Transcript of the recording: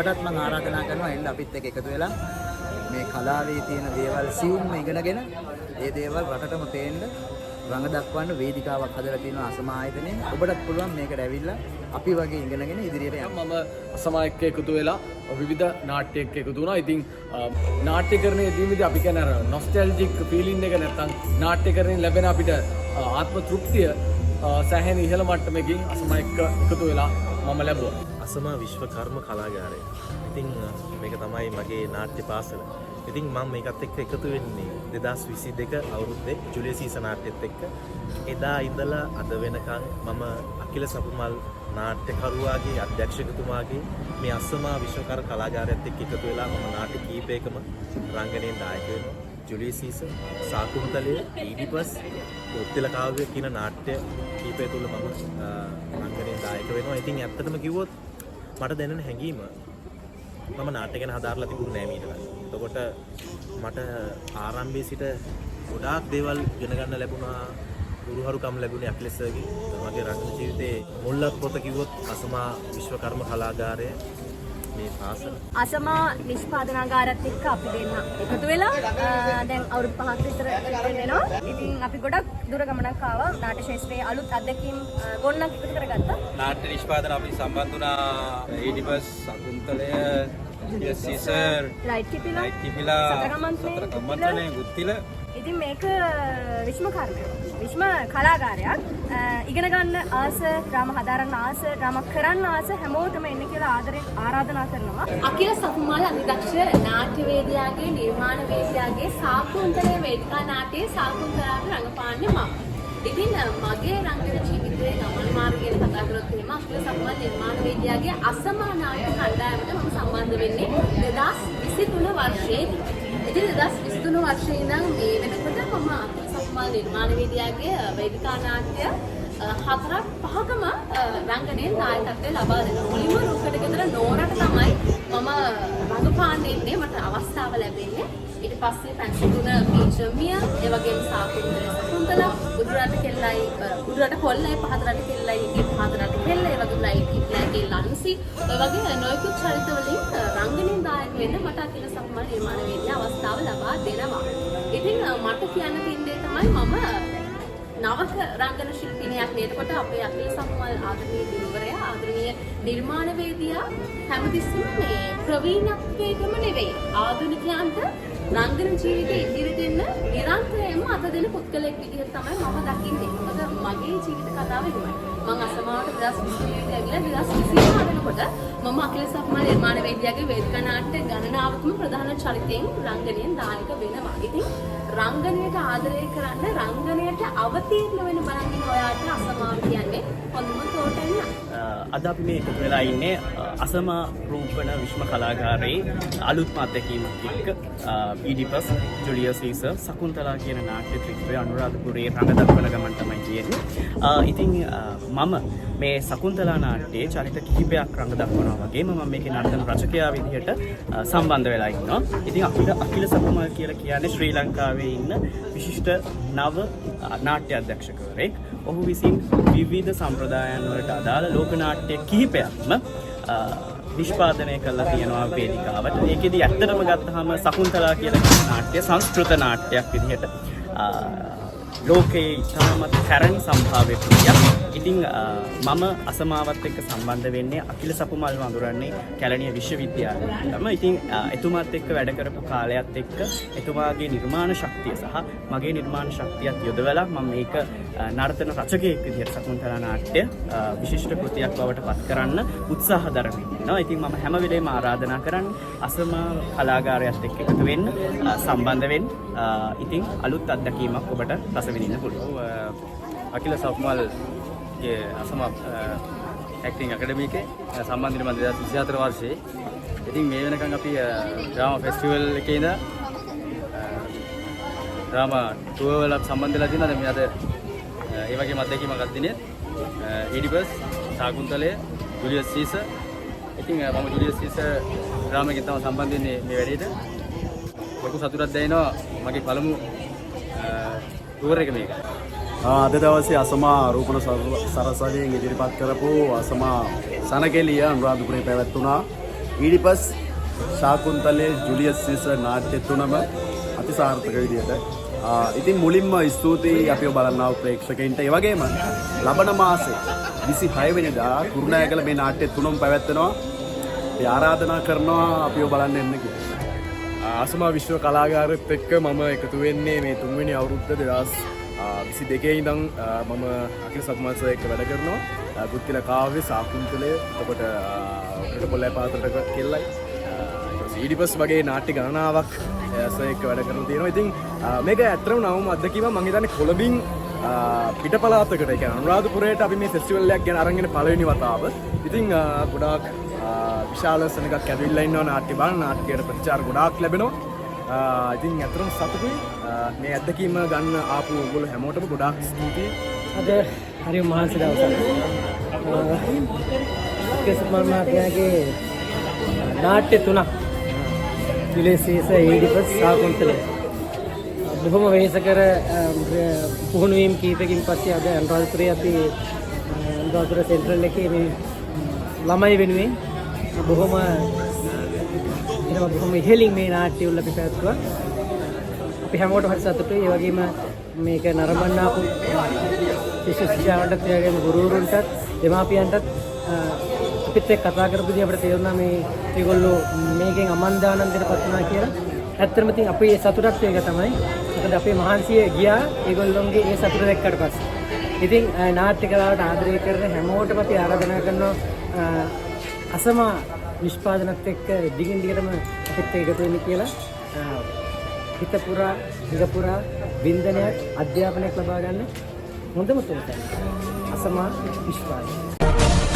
ඔබටත් මම ආරාධනා කරනවා එන්න අපිත් එක්ක එකතු වෙලා මේ කලාවේ තියෙන දේවල් සියුම්ම ඉගෙනගෙන ඒ දේවල් රටටම තේන්න රඟ දක්වන්න වේදිකාවක් හදලා තියෙනවා අසම ආයතනයේ. ඔබටත් පුළුවන් මේකට ඇවිල්ලා අපි වගේ ඉගෙනගෙන ඉදිරියට යන්න. මම අසම එක්ක එකතු වෙලා විවිධ නාට්‍ය එක්ක එකතු වුණා. ඉතින් නාට්‍යකරණයේදී අපි කියන අර නොස්ටැල්ජික් ෆීලිං එක නැත්තම් නාට්‍යකරණයෙන් ලැබෙන අපිට ආත්ම තෘප්තිය සෑහෙන ඉහළ මට්ටමකින් අසම එක්ක එකතු වෙලා මම ලැබුවා. අසම විශ්වකර්ම කලාගාරය. ඉතින් මේක තමයි මගේ නාට්‍ය පාසල. ඉතින් මම මේකත් එක්ක එකතු වෙන්නේ 2022 අවුරුද්දේ ජුලිය සීසන් නාට්‍යෙත් එක්ක. එදා ඉඳලා අද වෙනකන් මම අකිල සපුමල් නාට්‍යකරුවාගේ අධ්‍යක්ෂකතුමාගේ මේ අසම විශ්වකර්ම කලාගාරයත් එක්ක එකතු වෙලා මම නාට්‍ය කීපයකම රංගනයෙන් දායක වෙනවා. ජුලිය සීසන්, සාකුන්තලය, ඊඩිපස්, උත්තල කාව්‍ය කියන නාට්‍ය කීපය තුල මම රංගනයෙන් දායක වෙනවා. ඉතින් ඇත්තටම කිව්වොත් මට දැනෙන හැඟීම මම නාට්‍ය ගැන හදාarලා තිබුණේ නෑ මීට කලින්. එතකොට මට ආරම්භයේ සිට ගොඩාක් දේවල් ඉගෙන ගන්න ලැබුණා. ගුරුහරුකම් ලැබුණේ අකිලෙස්ගේ. මගේ රංගන ජීවිතේ මුල්ලක් පොත කිව්වොත් අසම විශ්වකර්ම කලාගාරය මේ පාසල. අසම නිෂ්පාදනාගාරයත් එක්ක අපි දෙන්න එකතු වෙලා දැන් අවුරුදු 5ක් විතර වෙනවා. ඉතින් අපි ගොඩක් දුර ගමනක් ආවා. නාට්‍ය ශාස්ත්‍රයේ අලුත් අත්දැකීම් ගොන්නක් එකතු කරගත්තා. නාට්‍ය නිෂ්පාදන අපි සම්බන්ධ වුණා ඊඩිපස්, සකුන්තලය, සීසර්, ලයිට් කිපිලා, සතර කම්මන්ත්‍රණය, ගුත්තිල. ඉතින් මේක විශ්ම කලාගාරයක්. ඉගෙන ගන්න ආස, ඩ්‍රාමා හදාරන්න ආස, ඩ්‍රාමා කරන්න ආස හැමෝටම එන්න කියලා ආරාධනා කරනවා. අකිල සපුමල් අධිදක්ෂ නාට්‍යවේදියාගේ නිර්මාණවේදියාගේ සාකුන්තලයේ වේදිකා නාට්‍යයේ සාකුන්තලාට රඟපාන්නේ මම. ඉතින් මගේ රංගන ජීවිතයේ ගමන් මාර්ගය ගැන කතා කරොත් එහෙම අකිල සපුමල් නිර්මාණවේදියාගේ අසම නාට්‍ය කණ්ඩායමට මම සම්බන්ධ වෙන්නේ 2023 වර්ෂයේදී. ඉතින් 2023 වර්ෂයේ ඉඳන් මේ වෙනකොට මම අකිල සපුමල් නිර්මාණවේදියාගේ වේදිකා නාට්‍ය 4-5කම රංගනයෙන් දායකත්වය ලබා දෙනවා. මුලින්ම රුක්කඩ ගෙදර නෝරට තමයි මම රඟපාන්න ඉන්නේ. මට අවස්ථාව ලැබෙන්නේ. ඊට පස්සේ පැන්සිතුන පීචමිය, ඒ වගේම සාකුන්තලේ සකුන්තලා, උඩරට කෙල්ලයි, උඩරට කොල්ලයි, පහතරට කෙල්ලයි, පහතරට කෙල්ල, ඒ වගේම ලයිට් කිප්ලගේ ලන්සි, ඒ වගේ නොයෙකුත් චරිත වලින් රංගනයෙන් දායක වෙන්න මට අකිල සපුමල් නිර්මාණවේදියා අවස්ථාව ලබා දෙනවා. ඉතින් මට කියන්න තියෙන දේ තමයි මම නවක රංගන ශිල්පිනියක් නේද? කොට අපේ අකිල සපුමල් ආදරණීය දිනවරයා ආදරණීය නිර්මාණවේදියා හැමතිස්සෙම මේ ප්‍රවීණත්වයකම නෙවෙයි ආධුනිකයන්ට රංගන ජීවිතේ ඉදිරියට එන්න නිරන්තරයෙන්ම අත දෙන පුද්ගලෙක් විදිහට තමයි මම දකින්නේ. මොකද මගේ ජීවිත කතාව එහෙමයි. මම අසමාවට 2020 ඇවිල්ලා 2025 වෙනකොට මම අකිල සපුමල් නිර්මාණවේදියාගේ වේදිකා නාට්‍ය ගණනාවකම ප්‍රධාන චරිතයෙන් රංගනයෙන් දායක වෙනවා. ඉතින් රංගනයට ආදරය කරන්න රංගනයට අවතීර්ණ වෙන බලන්නේ ඔයාට අසමාව කියන්නේ හොඳම තෝටන්න. අද අපි මේ එකතු වෙලා ඉන්නේ අසම රූපණ විශ්ව කලාගාරයේ අලුත්ම අත්දැකීමක් එක්ක ඊඩිපස්, ජුලිය සීසර්, සකුන්තලා කියන නාට්‍ය ත්‍රිත්වය අනුරාධපුරයේ රඟ දක්වන ගමන් තමයි තියෙන්නේ. ඉතින් මම මේ සකුන්තලා නාට්‍යයේ චරිත කිහිපයක් රඟ දක්වනවා වගේම මම මේකේ නර්තන රචකයා විදිහට සම්බන්ධ වෙලා ඉන්නවා. ඉතින් අකිල සපුමල් කියලා කියන්නේ ශ්‍රී ලංකාවේ ඉන්න විශිෂ්ට නව නාට්‍ය අධ්‍යක්ෂකවරයෙක්. ඔහු විසින් විවිධ සම්ප්‍රදායන් වලට අදාළ ලෝක නාට්‍ය කිහිපයක්ම නිෂ්පාදනය කරලා තියෙනවා වේදිකාවට. ඒකෙදි ඇත්තටම ගත්තාම සකුන්තලා කියලා කියන නාට්‍ය සංස්කෘත නාට්‍යයක් විදිහට ලෝකයේ ඉතාමත් පැරණි සම්භාව්‍ය කෘතියක්. ඉතින් මම අසමාවත් එක්ක සම්බන්ධ වෙන්නේ අකිල සපුමල් වඳුරන්නේ කැලණිය විශ්වවිද්‍යාලයටම. ඉතින් එතුමාත් එක්ක වැඩ කරපු කාලයත් එක්ක එතුමාගේ නිර්මාණ ශක්තිය සහ මගේ නිර්මාණ ශක්තියත් යොදවලා මම මේක නර්තන රචකයෙක් විදිහට සකුන්තලා නාට්‍ය විශිෂ්ට කෘතියක් බවට පත් කරන්න උත්සාහ දරමින් ඉන්නවා. ඉතින් මම හැම වෙලේම ආරාධනා කරන්නේ අසම කලාගාරයත් එක්ක එකතු වෙන්න, සම්බන්ධ වෙන්න. ඉතින් අලුත් අත්දැකීමක් ඔබට රස විඳින්න පුළුවන්. අකිල සපුමල්ගේ අසම ඇක්ටිං අකඩමිකේ සම්බන්ධ වෙන 2024 වර්ෂයේ. ඉතින් මේ වෙනකන් අපි ඩ්‍රාමා ෆෙස්ටිවල් එකේ ඉඳලා ඩ්‍රාමා ටුවර් වලට සම්බන්ධ වෙලා තියෙනවා. දැන් මේ අද ඒ වගේම අත්දැකීමක් අත්දිනේ ඊඩිපස්, සාකුන්තලය, ජුලියස් සීසර්. ඉතින් මම ජුලියස් සීසර් ඩ්‍රාමා එකෙන් තමයි සම්බන්ධ වෙන්නේ මේ වැඩේට. ලොකු සතුටක් දැනෙනවා. මගේ පළමු ටුවර් එක මේක. අද දවසේ අසමා රූපණ සරසවියෙන් ඉදිරිපත් කරපු අසමා සනකෙලිය අනුරාධපුරයේ පැවැත්වුණා. ඊඩිපස් ශාකුන්තලයේ ජුලියස් සීසර් නාට්‍ය තුනම අතිසාර්ථක විදිහට ඉතින් මුලින්ම ස්තුතියි අපිව බලන්නාව ප්‍රේක්ෂකයින්ට. ඒ වගේම ලබන මාසේ 26 වෙනිදා කුරුණෑගල මේ නාට්‍ය තුනම පැවැත්වෙනවා. අපි ආරාධනා කරනවා අපිව බලන්න එන්න කියලා. අසමා විශ්ව කලාගාරත් එක්ක මම එකතු වෙන්නේ මේ 3 වෙනි අවුරුද්ද 2022 ඉඳන් මම අකිල සත්මාංශ එක්ක වැඩ කරනවා. ගුත්තිල කාව්‍ය සාකුන්තලය එතකොට උඩට පොළේ පාතරට කෙල්ලයි ඊඩිපස් වගේ නාට්‍ය ගණනාවක් එක්ක වැඩ කරලා තියෙනවා. ඉතින් මේක ඇත්තටම නවම අත්දැකීම මම හිතන්නේ කොළඹින් පිටපළාතකට ඒ කියන්නේ අනුරාධපුරයට අපි මේ ෆෙස්ටිවල් එකක් ගැන අරගෙන පළවෙනි වතාව. ඉතින් ගොඩාක් විශාල සෙනගක් ඇවිල්ලා ඉන්නවා නාට්‍ය බලන. නාට්‍යයට ප්‍රතිචාර ගොඩාක් ලැබෙනවා. ඉතින් ඇත්තටම සතුටුයි මේ අත්දැකීම ගන්න ආපු ඔයගොල්ලෝ හැමෝටම ගොඩාක් ස්තුතියි. අද හරි මහන්සි දවසක්. කෙසත් මහත්මයාගේ නාට්‍ය තුනක් ජුලියස් සීසර් ඊඩිපස් ශාකුන්තලය බොහොම වෙහෙසකර පුහුණුවීම් කීපකින් පස්සේ අද අනුරාධපුරයේ අපි අනුරාධපුර සෙන්ට්‍රල් එකේ මේ ළමයි වෙනුවෙන් බොහොම ඉහළින් මේ නාට්‍ය උල්ල අපි පැවැත්වුවා. අපි හැමෝටම හරි සතුටුයි. ඒ වගේම මේක නරඹන්න ආපු ශිෂ්‍ය ශිෂ්‍යාවන්ටත් ඒ වගේම ගුරුවරුන්ටත් දෙමාපියන්ටත් අපිත් එක්ක කතා කරපුදී අපිට තේරුණා මේ ඒගොල්ලෝ මේකෙන් අමන්දානන්දයට පත් වුණා කියලා. ඇත්තටම ඉතින් අපේ සතුටක් ඒක තමයි. මොකද අපේ මහන්සිය ගියා ඒගොල්ලොන්ගේ ඒ සතුට දැක්කට පස්සේ. ඉතින් නාට්‍ය කලාවට ආදරය කරන හැමෝටම අපි ආරාධනා කරනවා අසමා නිෂ්පාදනත් එක්ක දිගින් දිගටම අපිත් එකතු වෙන්න කියලා. හිත පුරා දිග පුරා වින්දනයක් අධ්‍යාපනයක් ලබා ගන්න හොඳම තෝරන අසමා නිෂ්පාදනය.